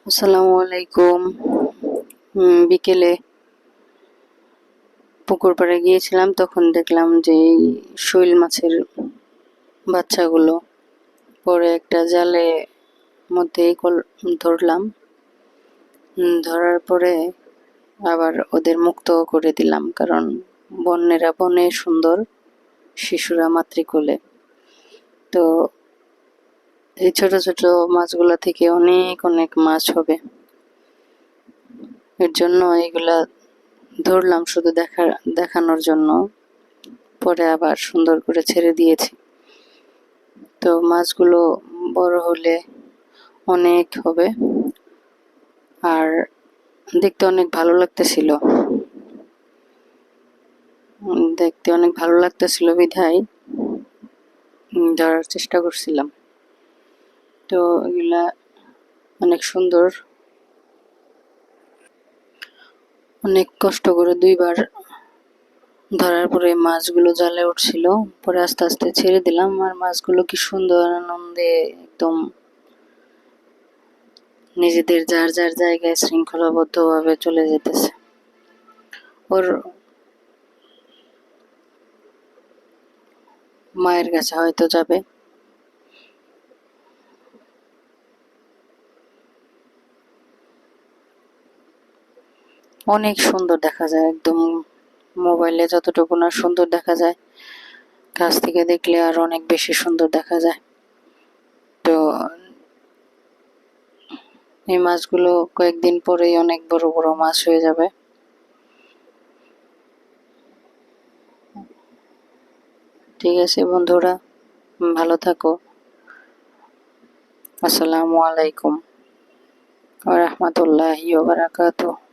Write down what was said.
আসসালামু আলাইকুম। বিকেলে পুকুর পাড়ে গিয়েছিলাম, তখন দেখলাম যে এই শৈল মাছের বাচ্চাগুলো পরে একটা জালে মধ্যে ধরলাম। ধরার পরে আবার ওদের মুক্ত করে দিলাম, কারণ বন্যেরা বনে সুন্দর, শিশুরা মাতৃকোলে। তো এই ছোট ছোট মাছগুলা থেকে অনেক অনেক মাছ হবে, এর জন্য এগুলা ধরলাম শুধু দেখানোর জন্য। পরে আবার সুন্দর করে ছেড়ে দিয়েছি। তো মাছগুলো বড় হলে অনেক হবে, আর দেখতে অনেক ভালো লাগতেছিল। বিধায় ধরার চেষ্টা করছিলাম। তো এগুলা অনেক সুন্দর, অনেক কষ্ট করে 2বার ধরার পরে মাছগুলো জালে উঠছিল। পরে আস্তে আস্তে ছেড়ে দিলাম, আর মাছগুলো কি সুন্দর আনন্দে একদম নিজেদের যার যার জায়গায় শৃঙ্খলাবদ্ধভাবে চলে যেতেছে। ওর মায়ের কাছে হয়তো যাবে। অনেক সুন্দর দেখা যায়, একদম মোবাইলে যতটুকু না সুন্দর দেখা যায়, কাছ থেকে দেখলে আর অনেক বেশি সুন্দর দেখা যায়। তো এই মাছগুলো কয়েকদিন পরেই অনেক বড় বড় মাছ হয়ে যাবে। ঠিক আছে বন্ধুরা, ভালো থাকো। আসসালামু আলাইকুম ওয়া রাহমাতুল্লাহি ওয়া বারাকাতুহু।